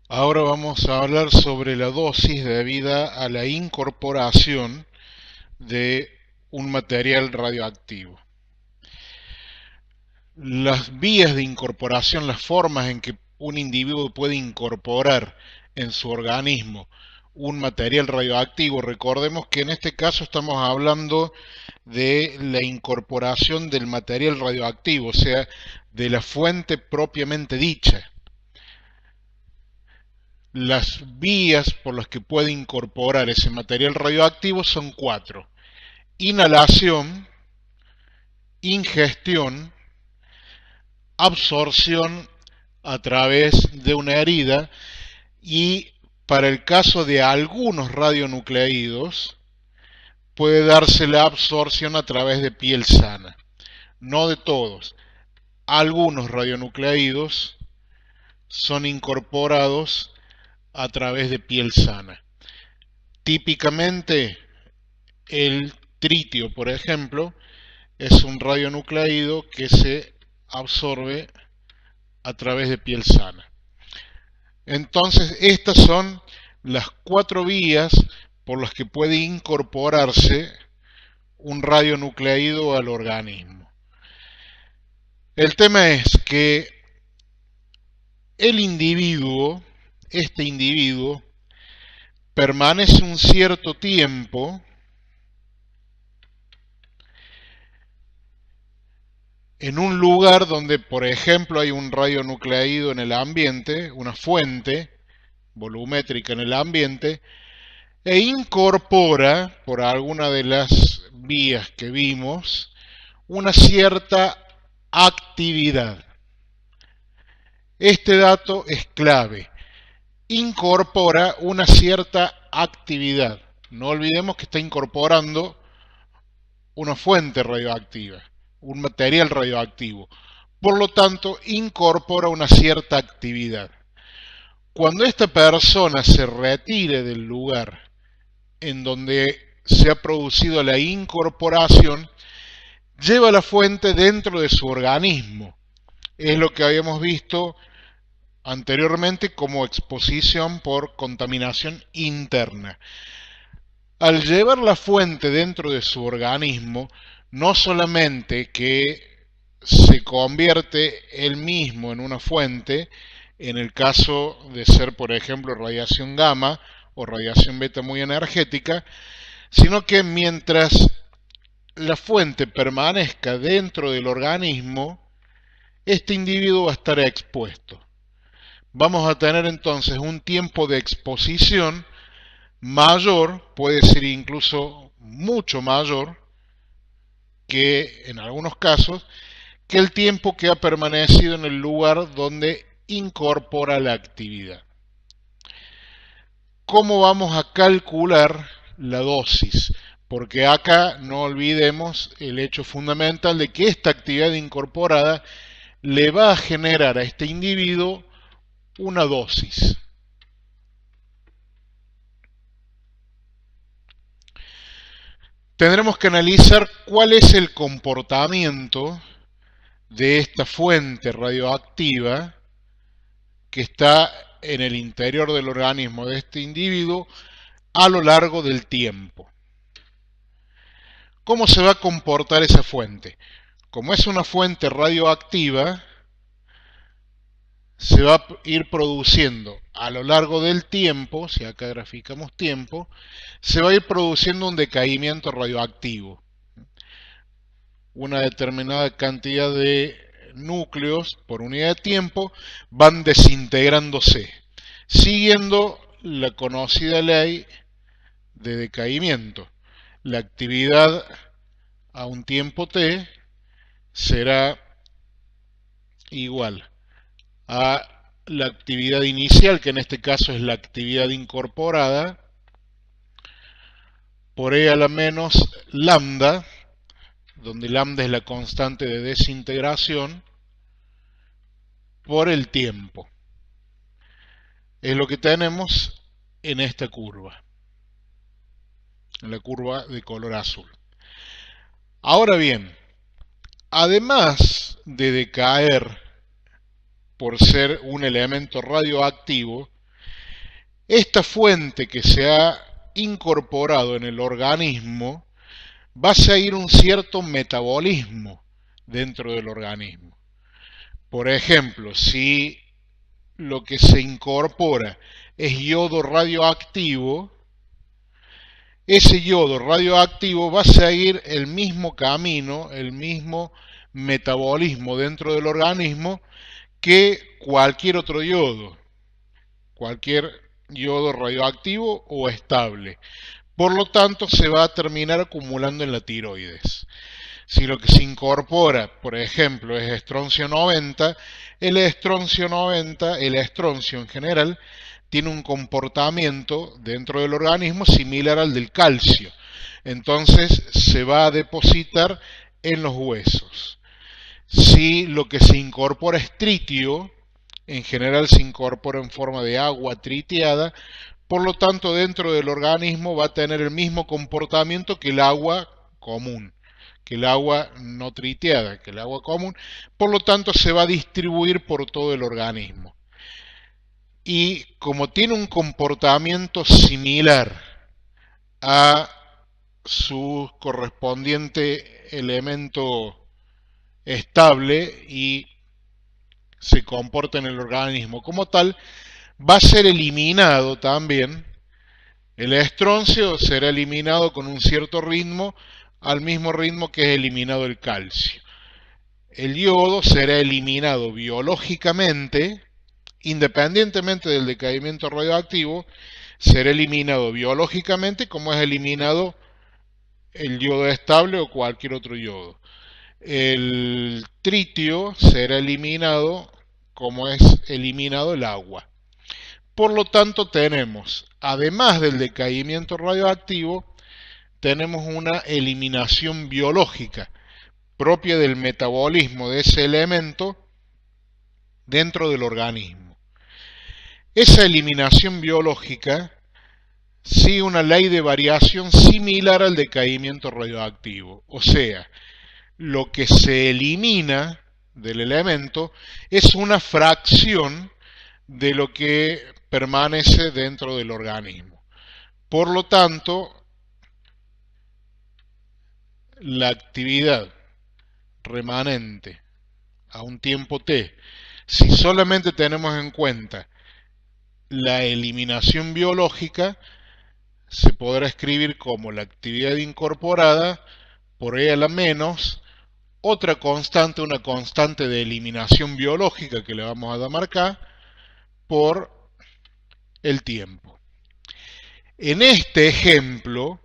Ahora vamos a hablar sobre la dosis debida a la incorporación de un material radioactivo. Las vías de incorporación, las formas en que un individuo puede incorporar en su organismo un material radioactivo, recordemos que en este caso estamos hablando de la incorporación del material radioactivo, o sea, de la fuente propiamente dicha. Las vías por las que puede incorporar ese material radioactivo son cuatro: inhalación, ingestión, absorción a través de una herida y, para el caso de algunos radionucleídos, puede darse la absorción a través de piel sana. No de todos. Algunos radionucleídos son incorporados a través de piel sana. Típicamente el tritio, por ejemplo, es un radionucleído que se absorbe a través de piel sana. Entonces, estas son las cuatro vías por las que puede incorporarse un radionucleído al organismo. El tema es que este individuo, permanece un cierto tiempo en un lugar donde, por ejemplo, hay un radionucleído en el ambiente, una fuente volumétrica en el ambiente, e incorpora, por alguna de las vías que vimos, una cierta actividad. Este dato es clave. Incorpora una cierta actividad. No olvidemos que está incorporando una fuente radioactiva, un material radioactivo. Por lo tanto, incorpora una cierta actividad. Cuando esta persona se retire del lugar en donde se ha producido la incorporación, lleva la fuente dentro de su organismo. Es lo que habíamos visto anteriormente como exposición por contaminación interna. Al llevar la fuente dentro de su organismo, no solamente que se convierte él mismo en una fuente, en el caso de ser, por ejemplo, radiación gamma o radiación beta muy energética, sino que mientras la fuente permanezca dentro del organismo, este individuo va a estar expuesto. Vamos a tener entonces un tiempo de exposición mayor, puede ser incluso mucho mayor, que en algunos casos, que el tiempo que ha permanecido en el lugar donde incorpora la actividad. ¿Cómo vamos a calcular la dosis? Porque acá no olvidemos el hecho fundamental de que esta actividad incorporada le va a generar a este individuo una dosis. Tendremos que analizar cuál es el comportamiento de esta fuente radioactiva que está en el interior del organismo de este individuo a lo largo del tiempo. ¿Cómo se va a comportar esa fuente? Como es una fuente radioactiva, se va a ir produciendo a lo largo del tiempo, si acá graficamos tiempo, se va a ir produciendo un decaimiento radioactivo. Una determinada cantidad de núcleos por unidad de tiempo van desintegrándose, siguiendo la conocida ley de decaimiento. La actividad a un tiempo t será igual a la actividad inicial, que en este caso es la actividad incorporada, por e a la menos lambda, donde lambda es la constante de desintegración, por el tiempo. Es lo que tenemos en esta curva, en la curva de color azul. Ahora bien, además de decaer por ser un elemento radioactivo, Esta fuente que se ha incorporado en el organismo va a seguir un cierto metabolismo dentro del organismo. Por ejemplo, si lo que se incorpora es yodo radioactivo, ese yodo radioactivo va a seguir el mismo camino, el mismo metabolismo dentro del organismo que cualquier otro yodo, cualquier yodo radioactivo o estable. Por lo tanto, se va a terminar acumulando en la tiroides. Si lo que se incorpora, por ejemplo, es estroncio 90, el estroncio 90, el estroncio en general, tiene un comportamiento dentro del organismo similar al del calcio. Entonces se va a depositar en los huesos. Si lo que se incorpora es tritio, en general se incorpora en forma de agua triteada, por lo tanto dentro del organismo va a tener el mismo comportamiento que el agua común, que el agua no triteada, que el agua común, por lo tanto se va a distribuir por todo el organismo. Y como tiene un comportamiento similar a su correspondiente elemento estable y se comporta en el organismo como tal, va a ser eliminado también. El estroncio será eliminado con un cierto ritmo, al mismo ritmo que es eliminado el calcio. El yodo será eliminado biológicamente, independientemente del decaimiento radioactivo, será eliminado biológicamente como es eliminado el yodo estable o cualquier otro yodo. El tritio será eliminado como es eliminado el agua. Por lo tanto, tenemos, además del decaimiento radioactivo, tenemos una eliminación biológica propia del metabolismo de ese elemento dentro del organismo. Esa eliminación biológica sigue una ley de variación similar al decaimiento radioactivo. O sea, lo que se elimina del elemento es una fracción de lo que permanece dentro del organismo. Por lo tanto, la actividad remanente a un tiempo t, si solamente tenemos en cuenta la eliminación biológica, se podrá escribir como la actividad incorporada por E a la menos otra constante, una constante de eliminación biológica que le vamos a llamar K, por el tiempo. En este ejemplo,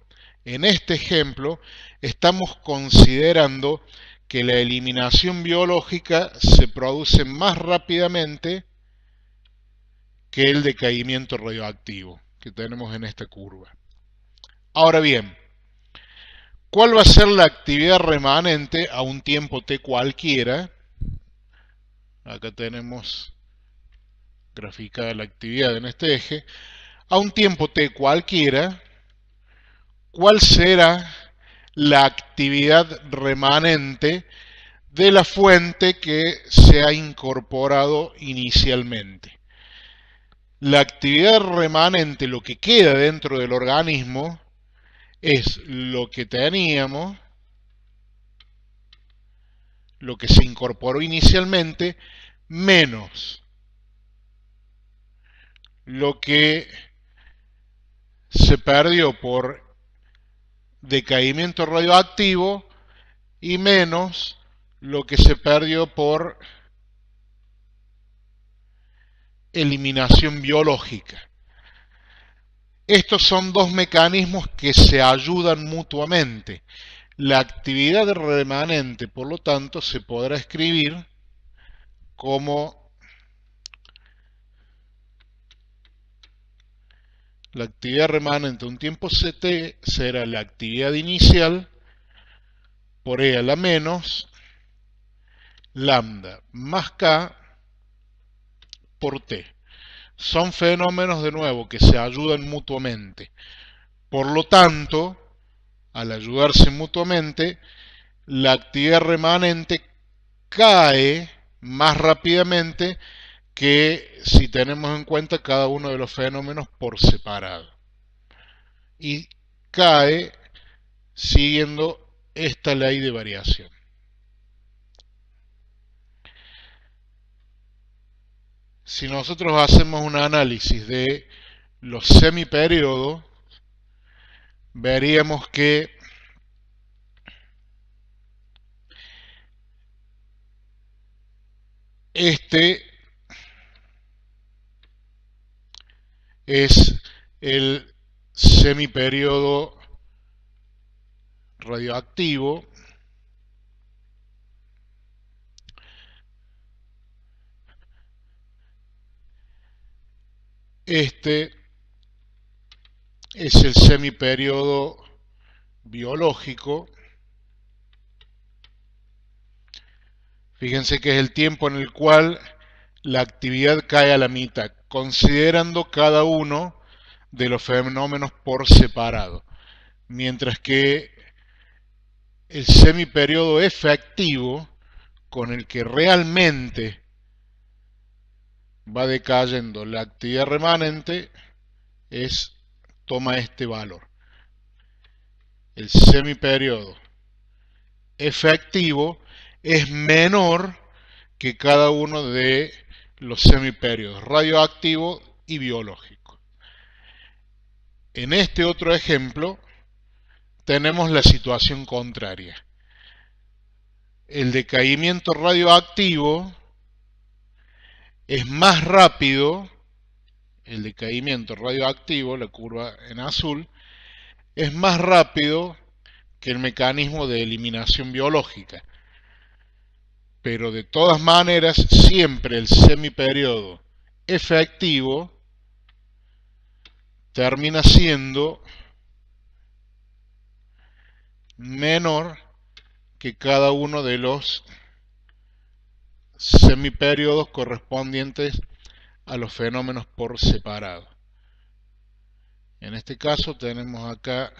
estamos considerando que la eliminación biológica se produce más rápidamente que el decaimiento radioactivo que tenemos en esta curva. Ahora bien, ¿cuál va a ser la actividad remanente a un tiempo t cualquiera? Acá tenemos graficada la actividad en este eje. A un tiempo t cualquiera, ¿cuál será la actividad remanente de la fuente que se ha incorporado inicialmente? La actividad remanente, lo que queda dentro del organismo, es lo que teníamos, lo que se incorporó inicialmente, menos lo que se perdió por decaimiento radioactivo y menos lo que se perdió por eliminación biológica. Estos son dos mecanismos que se ayudan mutuamente. La actividad remanente, por lo tanto, se podrá escribir como la actividad remanente a un tiempo ct será la actividad inicial por E a la menos lambda más K por T. Son fenómenos de nuevo que se ayudan mutuamente. Por lo tanto, al ayudarse mutuamente, la actividad remanente cae más rápidamente que si tenemos en cuenta cada uno de los fenómenos por separado. Y cae siguiendo esta ley de variación. Si nosotros hacemos un análisis de los semiperiodos, veríamos que este es el semiperiodo radioactivo. Este es el semiperiodo biológico. Fíjense que es el tiempo en el cual la actividad cae a la mitad, considerando cada uno de los fenómenos por separado. Mientras que el semiperiodo efectivo, con el que realmente va decayendo la actividad remanente, toma este valor. El semiperiodo efectivo es menor que cada uno de los semiperiodos radioactivo y biológico. En este otro ejemplo tenemos la situación contraria. El decaimiento radioactivo es más rápido, el decaimiento radioactivo, la curva en azul, es más rápido que el mecanismo de eliminación biológica. Pero de todas maneras, siempre el semiperiodo efectivo termina siendo menor que cada uno de los semiperiodos correspondientes a los fenómenos por separado. En este caso tenemos acá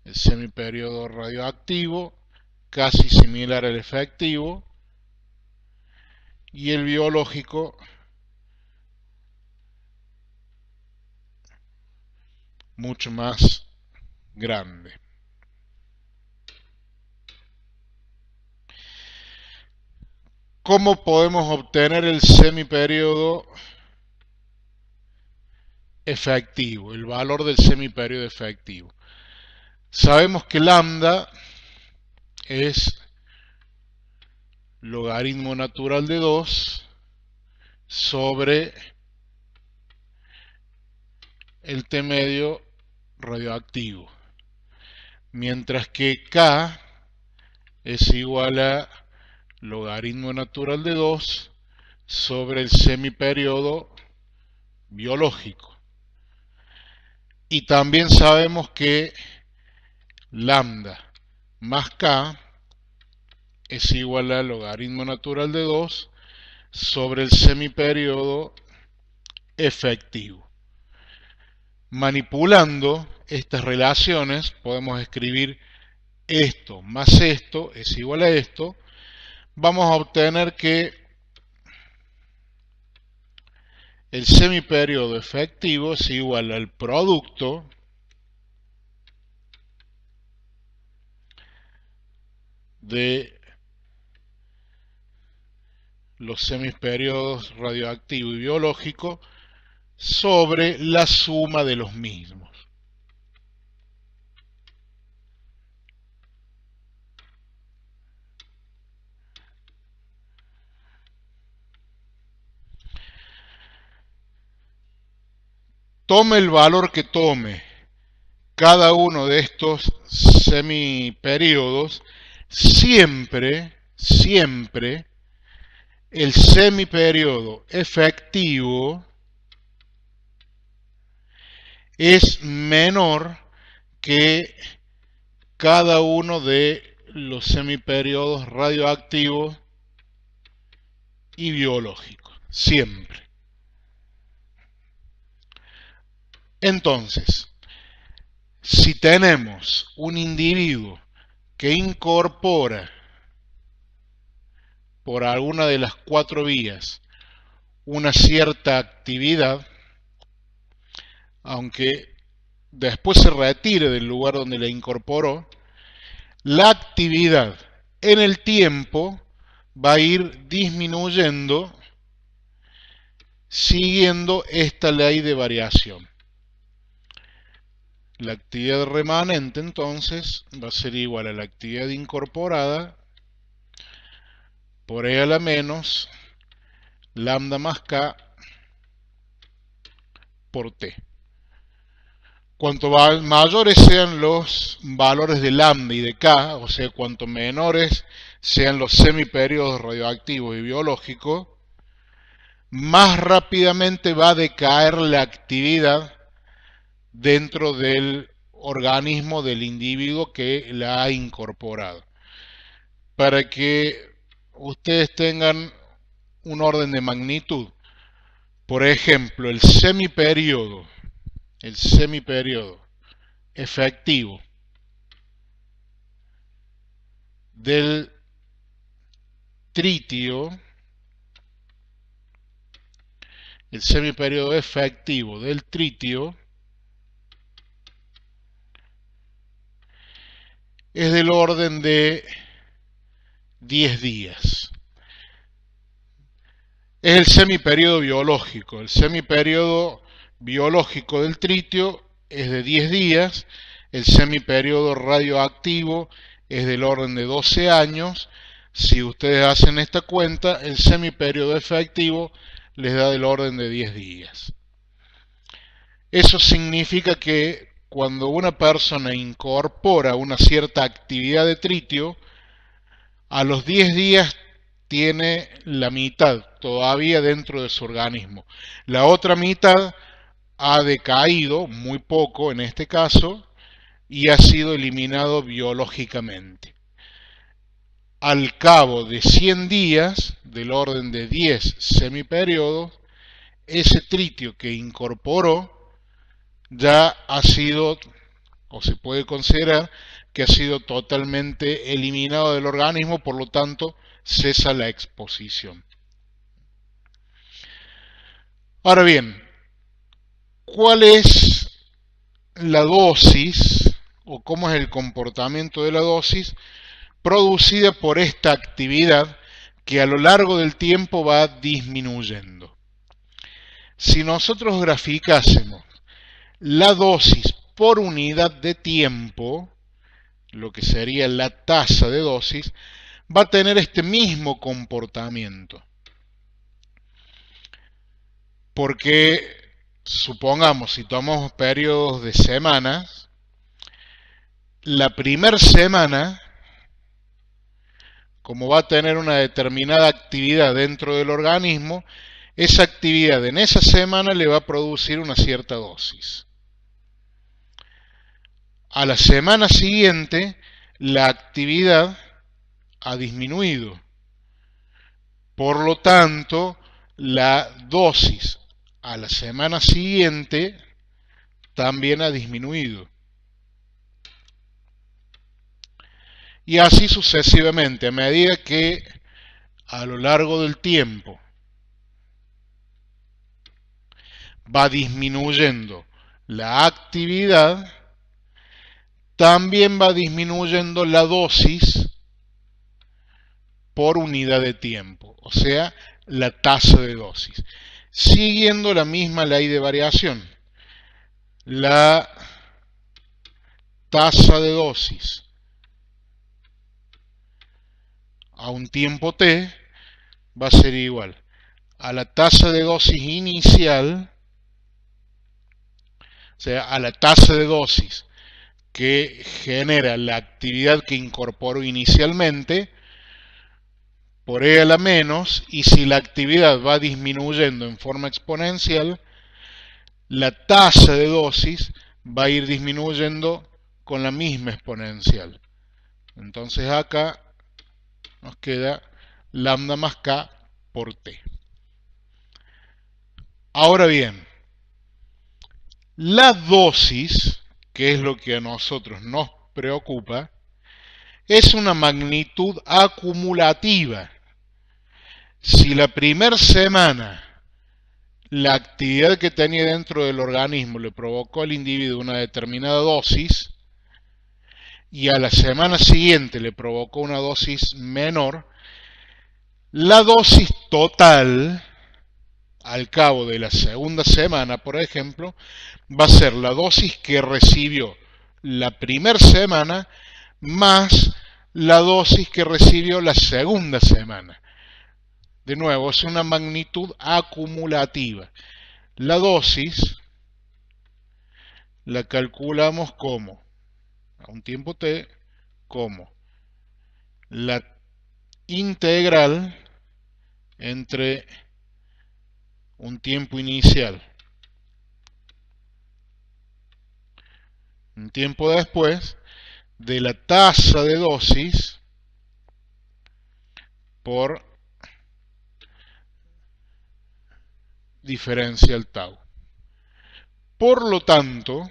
el semiperiodo radioactivo, casi similar al efectivo, y el biológico mucho más grande. ¿Cómo podemos obtener el semiperiodo efectivo, el valor del semiperiodo efectivo? Sabemos que lambda es logaritmo natural de 2 sobre el T medio radioactivo, mientras que K es igual a logaritmo natural de 2 sobre el semiperiodo biológico. Y también sabemos que lambda más K es igual a logaritmo natural de 2 sobre el semiperiodo efectivo. Manipulando estas relaciones podemos escribir esto más esto es igual a esto. Vamos a obtener que el semiperiodo efectivo es igual al producto de los semiperiodos radioactivo y biológico sobre la suma de los mismos. Tome el valor que tome cada uno de estos semiperiodos, siempre el semiperiodo efectivo es menor que cada uno de los semiperiodos radioactivos y biológicos, siempre. Entonces, si tenemos un individuo que incorpora por alguna de las 4 vías una cierta actividad, aunque después se retire del lugar donde la incorporó, la actividad en el tiempo va a ir disminuyendo siguiendo esta ley de variación. La actividad remanente entonces va a ser igual a la actividad incorporada por E a la menos lambda más K por T. Cuanto mayores sean los valores de lambda y de K, o sea, cuanto menores sean los semiperiodos radioactivos y biológicos, más rápidamente va a decaer la actividad dentro del organismo del individuo que la ha incorporado. Para que ustedes tengan un orden de magnitud, por ejemplo, el semiperiodo efectivo del tritio, el semiperiodo efectivo del tritio es del orden de 10 días. Es el semiperiodo biológico. El semiperiodo biológico del tritio es de 10 días. El semiperiodo radioactivo es del orden de 12 años. Si ustedes hacen esta cuenta, el semiperiodo efectivo les da del orden de 10 días. Eso significa que cuando una persona incorpora una cierta actividad de tritio, a los 10 días tiene la mitad todavía dentro de su organismo. La otra mitad ha decaído, muy poco en este caso, y ha sido eliminado biológicamente. Al cabo de 100 días, del orden de 10 semiperiodos, ese tritio que incorporó ya ha sido, o se puede considerar, que ha sido totalmente eliminado del organismo, por lo tanto, cesa la exposición. Ahora bien, ¿cuál es la dosis o cómo es el comportamiento de la dosis producida por esta actividad que a lo largo del tiempo va disminuyendo? Si nosotros graficásemos la dosis por unidad de tiempo, lo que sería la tasa de dosis, va a tener este mismo comportamiento. Porque, supongamos, si tomamos periodos de semanas, la primera semana, como va a tener una determinada actividad dentro del organismo, esa actividad en esa semana le va a producir una cierta dosis. A la semana siguiente, la actividad ha disminuido. Por lo tanto, la dosis a la semana siguiente también ha disminuido. Y así sucesivamente, a medida que a lo largo del tiempo va disminuyendo la actividad, también va disminuyendo la dosis por unidad de tiempo, o sea, la tasa de dosis, siguiendo la misma ley de variación. La tasa de dosis a un tiempo t va a ser igual a la tasa de dosis inicial, o sea, a la tasa de dosis que genera la actividad que incorporó inicialmente, por E a la menos, y si la actividad va disminuyendo en forma exponencial, la tasa de dosis va a ir disminuyendo con la misma exponencial. Entonces acá nos queda lambda más K por T. Ahora bien, la dosis, que es lo que a nosotros nos preocupa, es una magnitud acumulativa. Si la primera semana la actividad que tenía dentro del organismo le provocó al individuo una determinada dosis y a la semana siguiente le provocó una dosis menor, la dosis total al cabo de la segunda semana, por ejemplo, va a ser la dosis que recibió la primera semana más la dosis que recibió la segunda semana. De nuevo, es una magnitud acumulativa. La dosis la calculamos como, a un tiempo t, como la integral entre un tiempo inicial, un tiempo después, de la tasa de dosis por diferencial tau. Por lo tanto,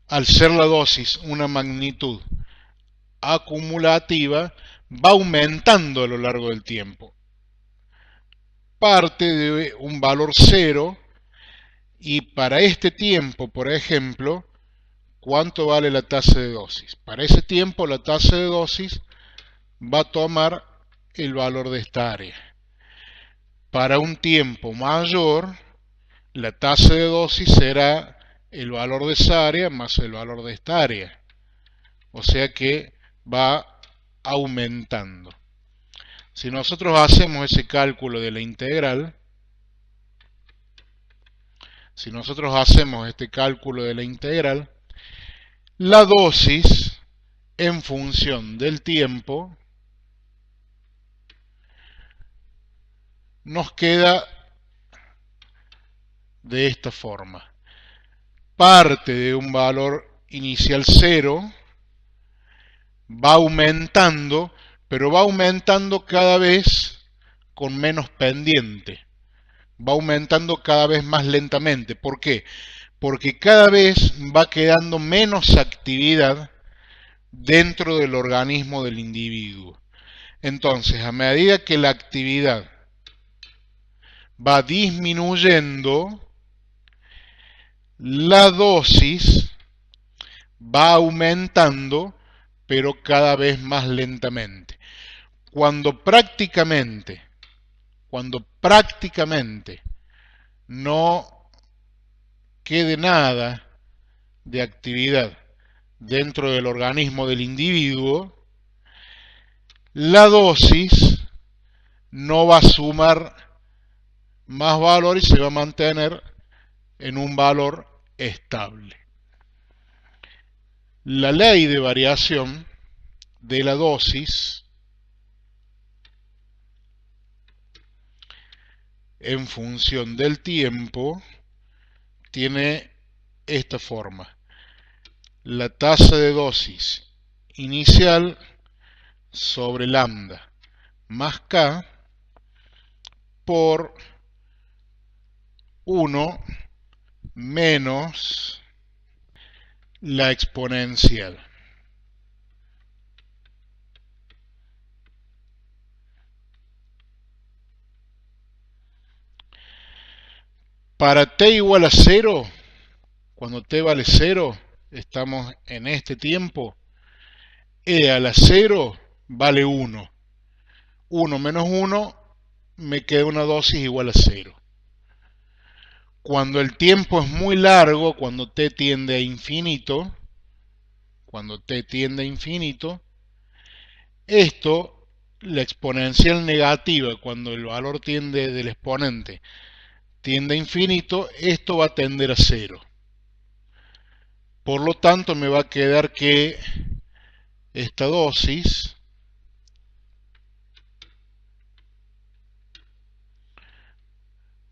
al ser la dosis una magnitud acumulativa, va aumentando a lo largo del tiempo. Parte de un valor cero y para este tiempo, por ejemplo, ¿cuánto vale la tasa de dosis? Para ese tiempo la tasa de dosis va a tomar el valor de esta área. Para un tiempo mayor, la tasa de dosis será el valor de esa área más el valor de esta área. O sea que va aumentando. Si nosotros hacemos ese cálculo de la integral, la dosis en función del tiempo nos queda de esta forma. Parte de un valor inicial 0, va aumentando, pero va aumentando cada vez con menos pendiente. Va aumentando cada vez más lentamente. ¿Por qué? Porque cada vez va quedando menos actividad dentro del organismo del individuo. Entonces, a medida que la actividad va disminuyendo, la dosis va aumentando, pero cada vez más lentamente. Cuando prácticamente no quede nada de actividad dentro del organismo del individuo, la dosis no va a sumar más valor y se va a mantener en un valor estable. La ley de variación de la dosis en función del tiempo tiene esta forma. La tasa de dosis inicial sobre lambda más k por 1 menos la exponencial. Para t igual a 0, cuando t vale 0, estamos en este tiempo, e a la 0 vale 1. 1 menos 1 me queda una dosis igual a 0. Cuando el tiempo es muy largo, cuando t tiende a infinito, esto, la exponencial negativa, cuando el valor del exponente tiende a infinito, esto va a tender a 0. Por lo tanto, me va a quedar que esta dosis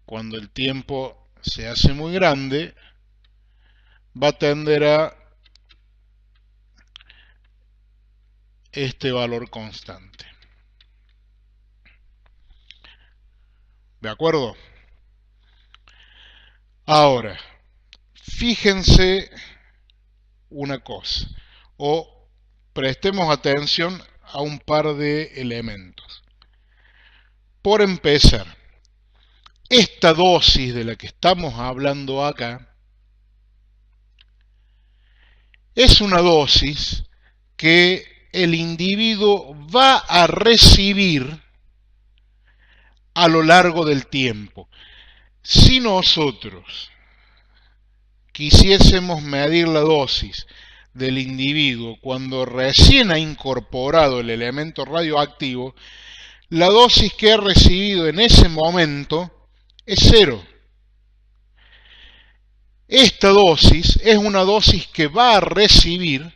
cuando el tiempo se hace muy grande, va a tender a este valor constante. ¿De acuerdo? Ahora, fíjense una cosa, o prestemos atención a un par de elementos. Por empezar, esta dosis de la que estamos hablando acá es una dosis que el individuo va a recibir a lo largo del tiempo. Si nosotros quisiésemos medir la dosis del individuo cuando recién ha incorporado el elemento radioactivo, la dosis que ha recibido en ese momento es 0. Esta dosis es una dosis que va a recibir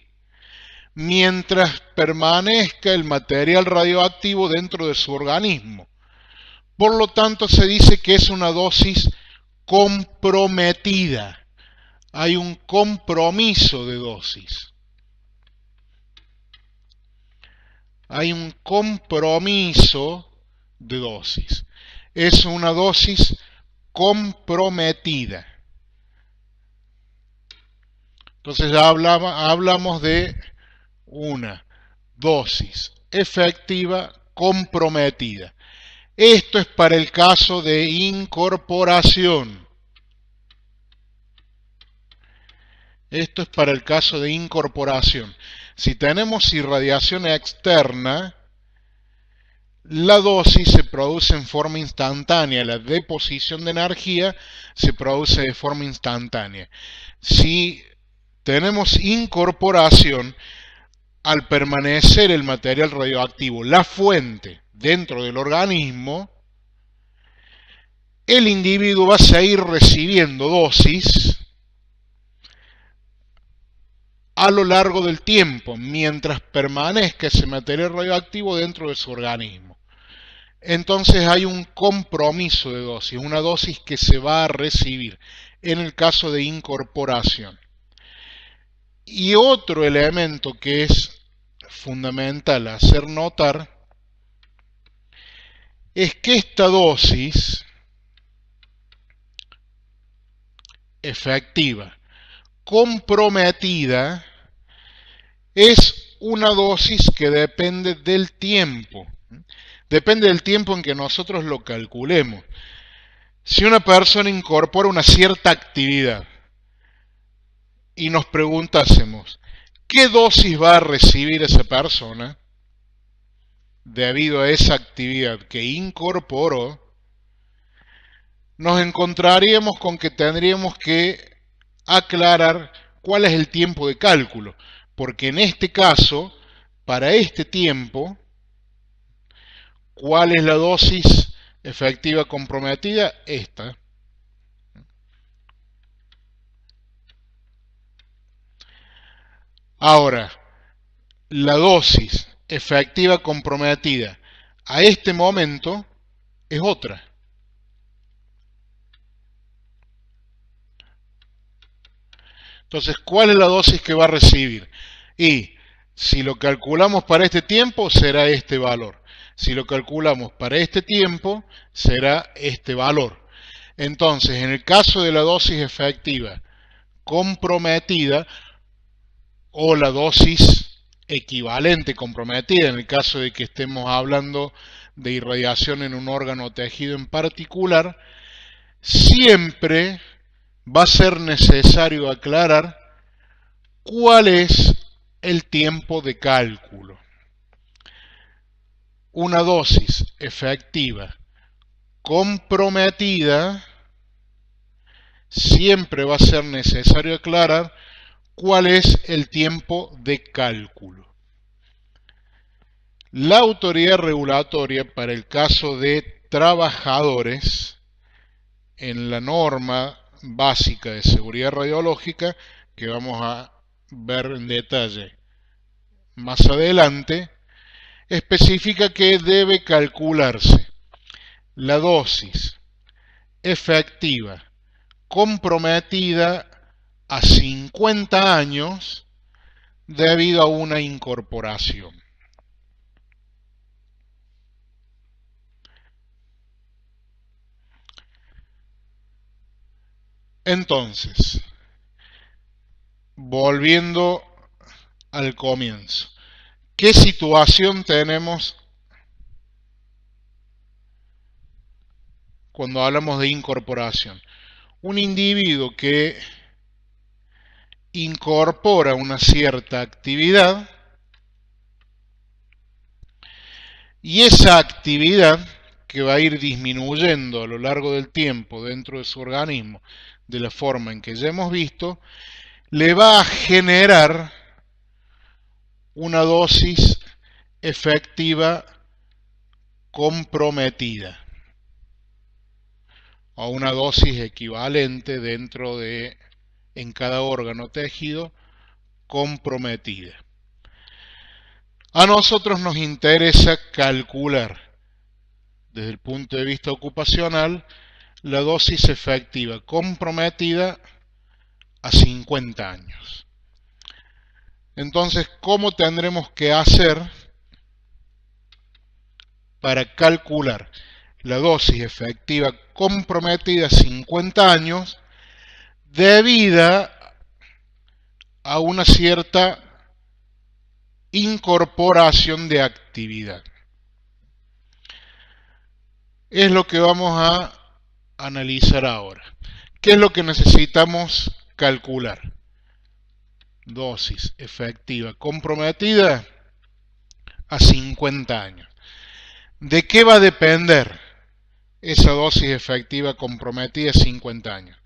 mientras permanezca el material radioactivo dentro de su organismo. Por lo tanto, se dice que es una dosis comprometida. Hay un compromiso de dosis. Hay un compromiso de dosis. Es una dosis comprometida. Entonces ya hablamos de una dosis efectiva comprometida. Esto es para el caso de incorporación. Esto es para el caso de incorporación. Si tenemos irradiación externa, la dosis se produce en forma instantánea, la deposición de energía se produce de forma instantánea. Si tenemos incorporación, al permanecer el material radioactivo, la fuente, dentro del organismo, el individuo va a seguir recibiendo dosis a lo largo del tiempo, mientras permanezca ese material radioactivo dentro de su organismo. Entonces hay un compromiso de dosis, una dosis que se va a recibir en el caso de incorporación. Y otro elemento que es fundamental hacer notar es que esta dosis efectiva comprometida es una dosis que depende del tiempo. Depende del tiempo en que nosotros lo calculemos. Si una persona incorpora una cierta actividad y nos preguntásemos qué dosis va a recibir esa persona debido a esa actividad que incorporó, nos encontraríamos con que tendríamos que aclarar cuál es el tiempo de cálculo, porque en este caso, para este tiempo, ¿cuál es la dosis efectiva comprometida? Esta. Ahora, la dosis efectiva comprometida a este momento es otra. Entonces, ¿cuál es la dosis que va a recibir? Y si lo calculamos para este tiempo, será este valor. Si lo calculamos para este tiempo, será este valor. Entonces, en el caso de la dosis efectiva comprometida, o la dosis equivalente comprometida, en el caso de que estemos hablando de irradiación en un órgano o tejido en particular, siempre va a ser necesario aclarar cuál es el tiempo de cálculo. Una dosis efectiva comprometida, siempre va a ser necesario aclarar cuál es el tiempo de cálculo. La autoridad regulatoria para el caso de trabajadores, en la norma básica de seguridad radiológica, que vamos a ver en detalle más adelante, especifica que debe calcularse la dosis efectiva comprometida a 50 años debido a una incorporación. Entonces, volviendo al comienzo, ¿qué situación tenemos cuando hablamos de incorporación. Un individuo que incorpora una cierta actividad y esa actividad que va a ir disminuyendo a lo largo del tiempo dentro de su organismo de la forma en que ya hemos visto, le va a generar una dosis efectiva comprometida o una dosis equivalente dentro de en cada órgano o tejido comprometida. A nosotros nos interesa calcular desde el punto de vista ocupacional la dosis efectiva comprometida a 50 años. Entonces, ¿cómo tendremos que hacer para calcular la dosis efectiva comprometida a 50 años debida a una cierta incorporación de actividad? Es lo que vamos a analizar ahora. ¿Qué es lo que necesitamos calcular? Dosis efectiva comprometida a 50 años. ¿De qué va a depender esa dosis efectiva comprometida a 50 años?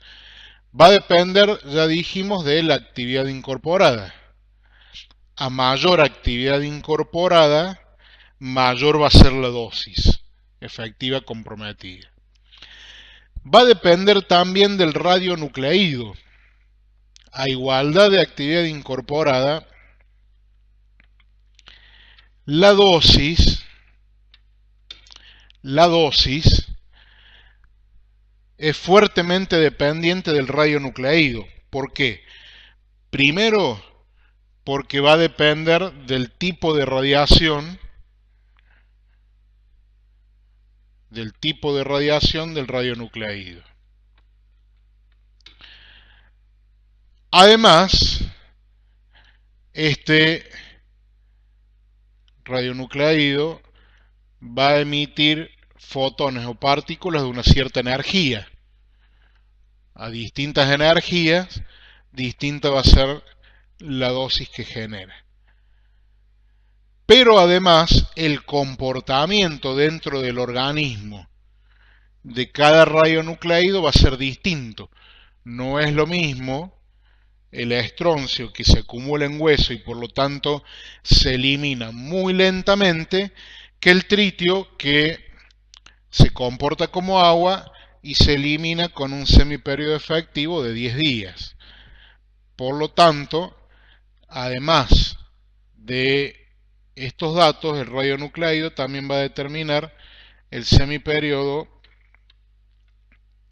Va a depender, ya dijimos, de la actividad incorporada. A mayor actividad incorporada, mayor va a ser la dosis efectiva comprometida. Va a depender también del radionucleído. A igualdad de actividad incorporada, la dosis es fuertemente dependiente del radionucleído. ¿Por qué? Primero, porque va a depender del tipo de radiación, del radionucleído. Además, este radionucleído va a emitir fotones o partículas de una cierta energía. A distintas energías, distinta va a ser la dosis que genera. Pero además, el comportamiento dentro del organismo de cada radionucleído va a ser distinto. No es lo mismo el estroncio que se acumula en hueso y por lo tanto se elimina muy lentamente que el tritio que se comporta como agua y se elimina con un semiperiodo efectivo de 10 días. Por lo tanto, además de estos datos, el radionucleído también va a determinar el semiperiodo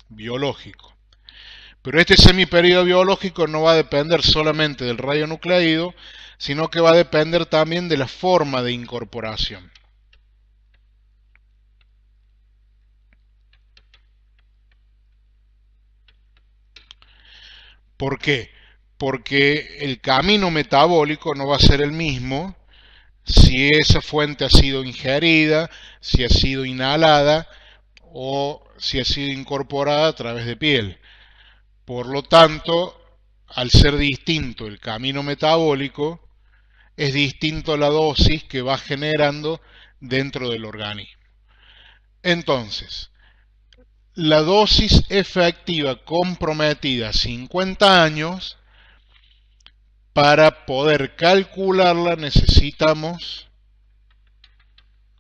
biológico. Pero este semiperiodo biológico no va a depender solamente del radionucleído, sino que va a depender también de la forma de incorporación. ¿Por qué? Porque el camino metabólico no va a ser el mismo si esa fuente ha sido ingerida, si ha sido inhalada o si ha sido incorporada a través de piel. Por lo tanto, al ser distinto el camino metabólico, es distinto la dosis que va generando dentro del organismo. Entonces, la dosis efectiva comprometida a 50 años, para poder calcularla necesitamos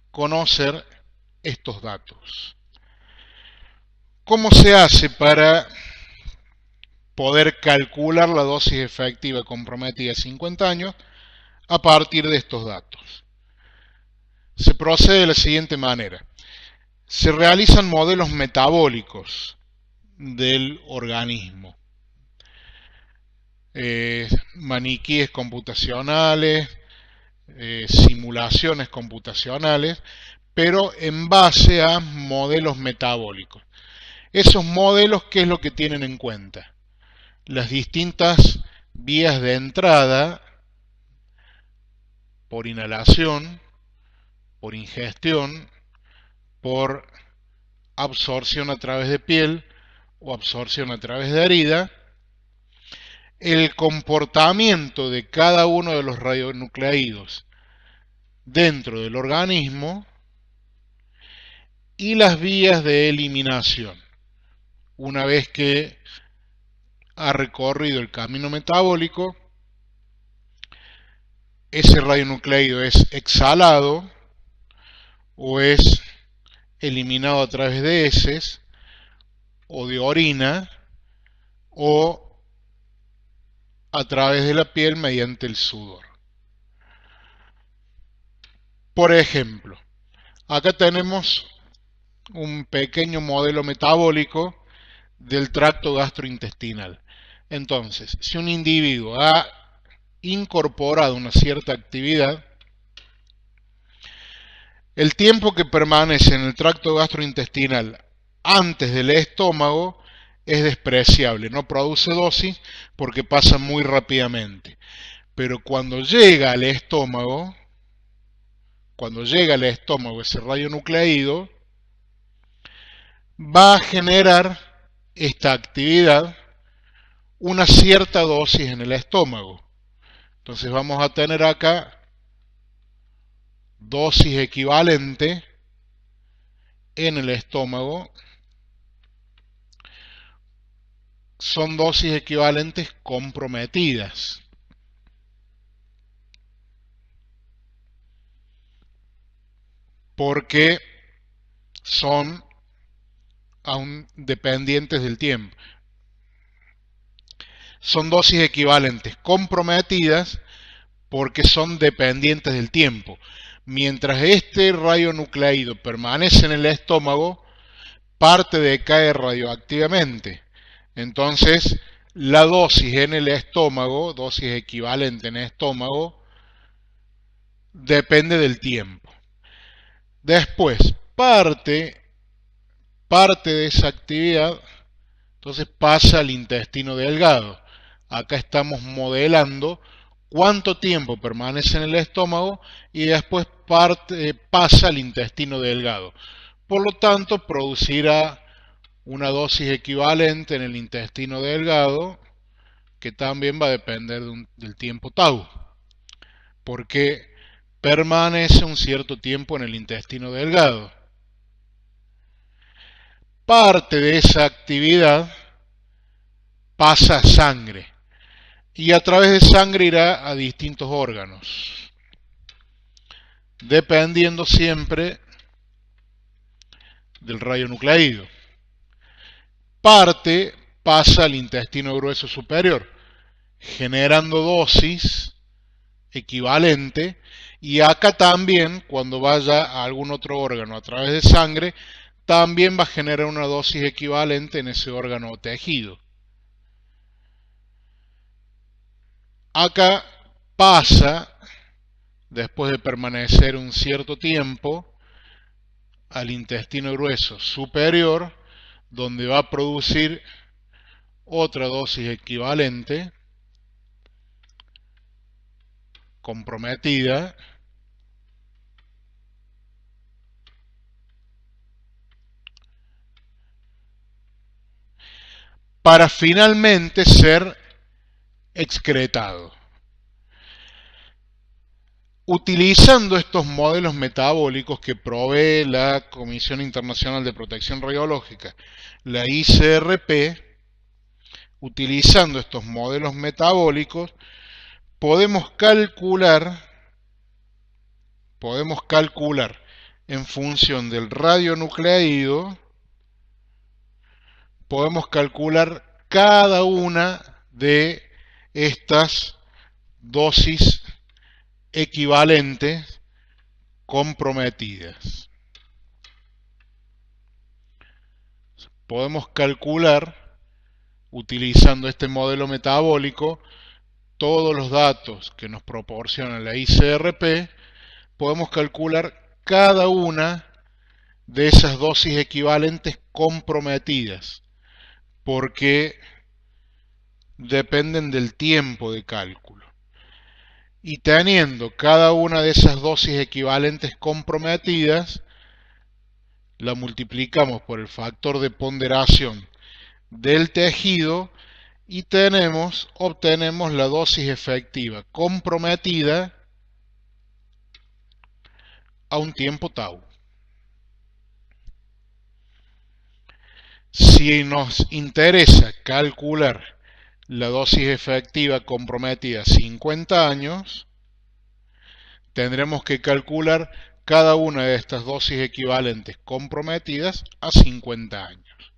conocer estos datos. ¿Cómo se hace para poder calcular la dosis efectiva comprometida a 50 años a partir de estos datos? Se procede de la siguiente manera. Se realizan modelos metabólicos del organismo. Maniquíes computacionales, simulaciones computacionales, pero en base a modelos metabólicos. Esos modelos, ¿qué es lo que tienen en cuenta? Las distintas vías de entrada por inhalación, por ingestión, por absorción a través de piel o absorción a través de herida, el comportamiento de cada uno de los radionucleidos dentro del organismo y las vías de eliminación. Una vez que ha recorrido el camino metabólico, ese radionucleido es exhalado o es eliminado a través de heces o de orina o a través de la piel mediante el sudor. Por ejemplo, acá tenemos un pequeño modelo metabólico del tracto gastrointestinal. Entonces, si un individuo ha incorporado una cierta actividad, el tiempo que permanece en el tracto gastrointestinal antes del estómago es despreciable, no produce dosis porque pasa muy rápidamente. Pero cuando llega al estómago ese radionucleido, va a generar esta actividad una cierta dosis en el estómago. Entonces vamos a tener acá dosis equivalente en el estómago. Son dosis equivalentes comprometidas. Porque son aún dependientes del tiempo. Son dosis equivalentes comprometidas porque son dependientes del tiempo. Mientras este radionucleido permanece en el estómago, parte decae radioactivamente. Entonces, la dosis en el estómago, dosis equivalente en el estómago, depende del tiempo. Después, parte de esa actividad, entonces pasa al intestino delgado. Acá estamos modelando cuánto tiempo permanece en el estómago y después pasa al intestino delgado. Por lo tanto, producirá una dosis equivalente en el intestino delgado que también va a depender del tiempo tau, porque permanece un cierto tiempo en el intestino delgado. Parte de esa actividad pasa a sangre y a través de sangre irá a distintos órganos, dependiendo siempre del radionucleido. Parte pasa al intestino grueso superior, generando dosis equivalente, y acá también, cuando vaya a algún otro órgano a través de sangre, también va a generar una dosis equivalente en ese órgano o tejido. Acá pasa, después de permanecer un cierto tiempo, al intestino grueso superior, donde va a producir otra dosis equivalente, comprometida, para finalmente ser excretado. Utilizando estos modelos metabólicos que provee la Comisión Internacional de Protección Radiológica, la ICRP, utilizando estos modelos metabólicos, podemos calcular en función del radionucleido, podemos calcular cada una de estas dosis equivalentes comprometidas. Podemos calcular, utilizando este modelo metabólico, todos los datos que nos proporciona la ICRP, podemos calcular cada una de esas dosis equivalentes comprometidas, porque dependen del tiempo de cálculo. Y teniendo cada una de esas dosis equivalentes comprometidas, la multiplicamos por el factor de ponderación del tejido y obtenemos la dosis efectiva comprometida a un tiempo tau. Si nos interesa calcular la dosis efectiva comprometida a 50 años, tendremos que calcular cada una de estas dosis equivalentes comprometidas a 50 años.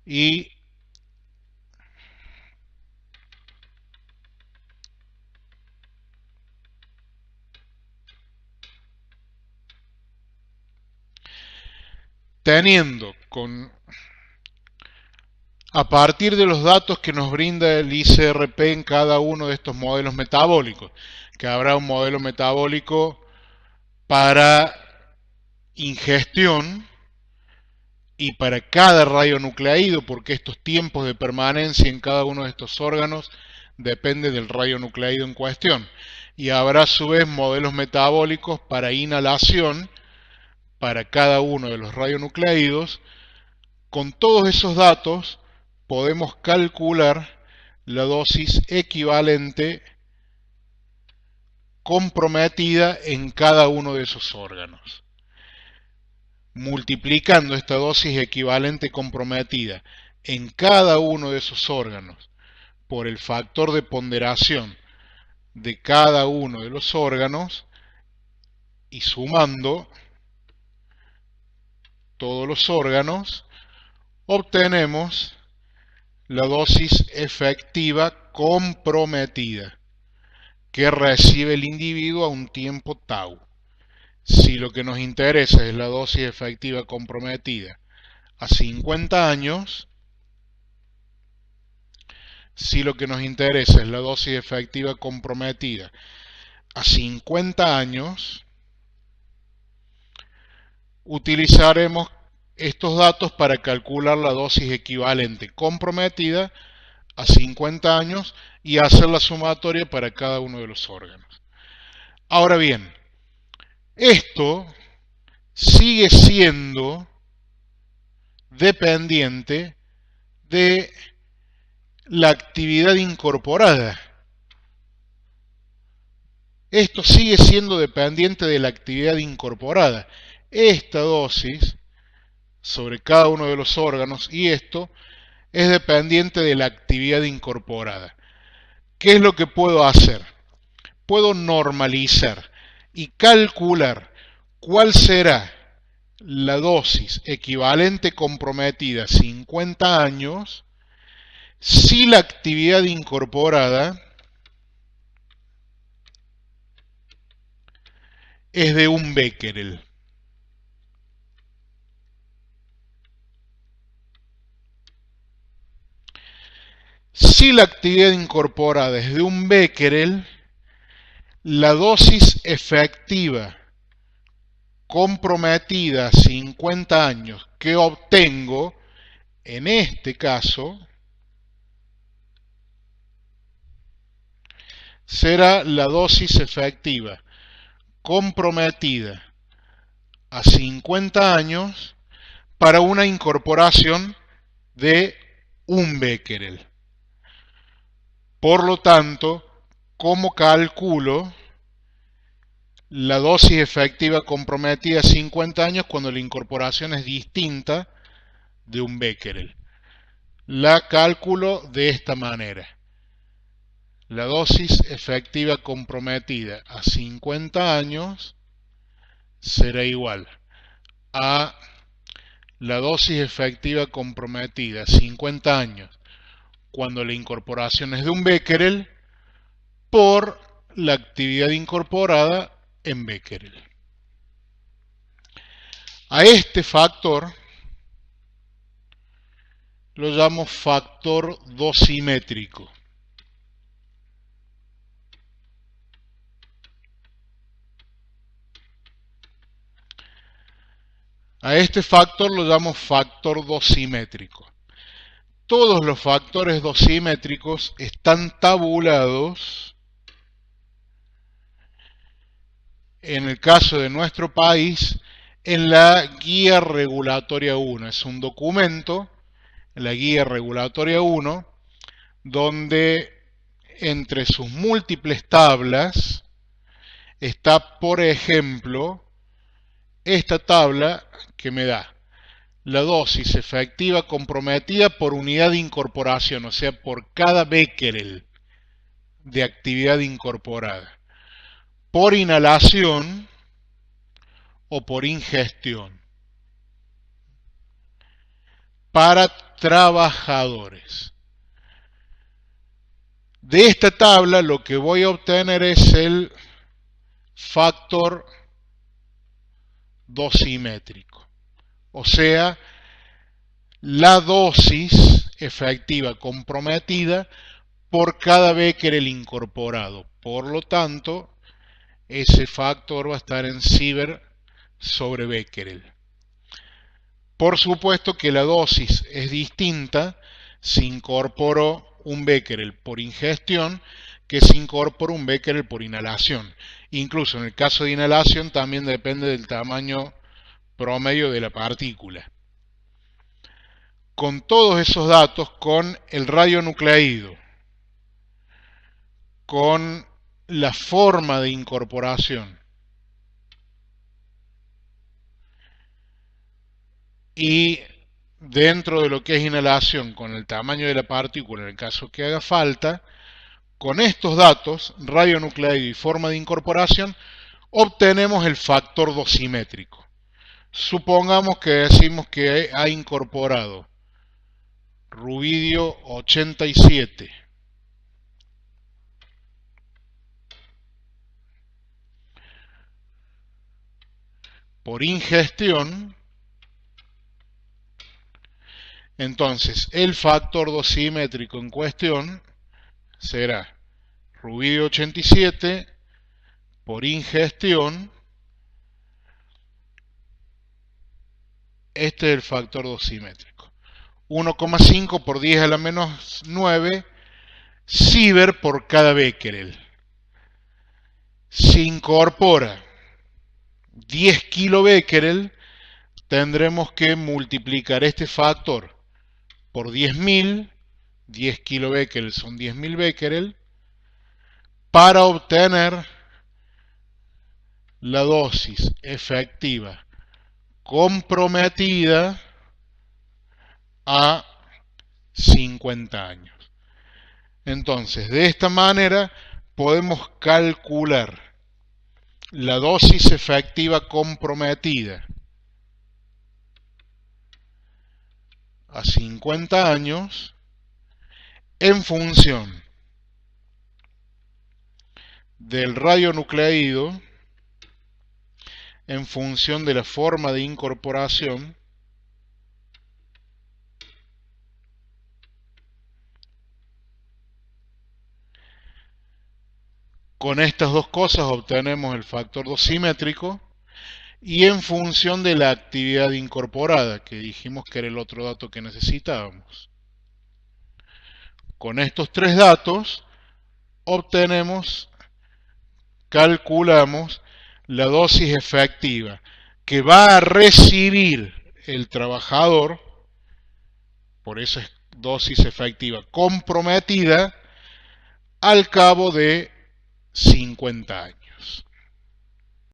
Y a partir de los datos que nos brinda el ICRP en cada uno de estos modelos metabólicos, que habrá un modelo metabólico para ingestión y para cada radionucleído, porque estos tiempos de permanencia en cada uno de estos órganos depende del radionucleído en cuestión. Y habrá a su vez modelos metabólicos para inhalación para cada uno de los radionucleídos. Con todos esos datos podemos calcular la dosis equivalente comprometida en cada uno de esos órganos. Multiplicando esta dosis equivalente comprometida en cada uno de esos órganos por el factor de ponderación de cada uno de los órganos y sumando todos los órganos, obtenemos la dosis efectiva comprometida que recibe el individuo a un tiempo tau. Si lo que nos interesa es la dosis efectiva comprometida a 50 años, si lo que nos interesa es la dosis efectiva comprometida a 50 años, utilizaremos estos datos para calcular la dosis equivalente comprometida a 50 años y hacer la sumatoria para cada uno de los órganos. Ahora bien, esto sigue siendo dependiente de la actividad incorporada. Esto sigue siendo dependiente de la actividad incorporada. Esta dosis sobre cada uno de los órganos y esto es dependiente de la actividad incorporada. ¿Qué es lo que puedo hacer? Puedo normalizar y calcular cuál será la dosis equivalente comprometida a 50 años si la actividad incorporada es de 1 becquerel. Si la actividad incorporada es de 1 becquerel, la dosis efectiva comprometida a 50 años que obtengo, en este caso, será la dosis efectiva comprometida a 50 años para una incorporación de 1 becquerel. Por lo tanto, ¿cómo calculo la dosis efectiva comprometida a 50 años cuando la incorporación es distinta de 1 becquerel? La cálculo de esta manera. La dosis efectiva comprometida a 50 años será igual a la dosis efectiva comprometida a 50 años cuando la incorporación es de 1 becquerel por la actividad incorporada en becquerel. A este factor lo llamo factor dosimétrico. A este factor lo llamo factor dosimétrico. Todos los factores dosimétricos están tabulados, en el caso de nuestro país, en la Guía Regulatoria 1. Es un documento, la Guía Regulatoria 1, donde entre sus múltiples tablas está, por ejemplo, esta tabla que me da la dosis efectiva comprometida por unidad de incorporación, o sea, por cada becquerel de actividad incorporada, por inhalación o por ingestión, para trabajadores. De esta tabla lo que voy a obtener es el factor dosimétrico, o sea, la dosis efectiva comprometida por cada becquerel incorporado. Por lo tanto, ese factor va a estar en Siever sobre becquerel. Por supuesto que la dosis es distinta si incorporo un becquerel por ingestión que si incorporo un becquerel por inhalación. Incluso en el caso de inhalación también depende del tamaño promedio de la partícula. Con todos esos datos, con el radionucleido, con la forma de incorporación y dentro de lo que es inhalación, con el tamaño de la partícula en el caso que haga falta, con estos datos, radionucleido y forma de incorporación, obtenemos el factor dosimétrico. Supongamos que decimos que ha incorporado rubidio 87 por ingestión. Entonces, el factor dosimétrico en cuestión será rubidio 87 por ingestión. Este es el factor dosimétrico. 1,5 por 10 a la menos 9 Siever por cada becquerel. Si incorpora 10 kilobecquerel, tendremos que multiplicar este factor por 10.000, 10 kilobecquerel son 10.000 becquerel, para obtener la dosis efectiva comprometida a 50 años. Entonces, de esta manera podemos calcular la dosis efectiva comprometida a 50 años en función del radionucleido, en función de la forma de incorporación con estas dos cosas obtenemos el factor dosimétrico y en función de la actividad incorporada, que dijimos que era el otro dato que necesitábamos. Con estos tres datos calculamos la dosis efectiva que va a recibir el trabajador, por eso es dosis efectiva comprometida, al cabo de 50 años.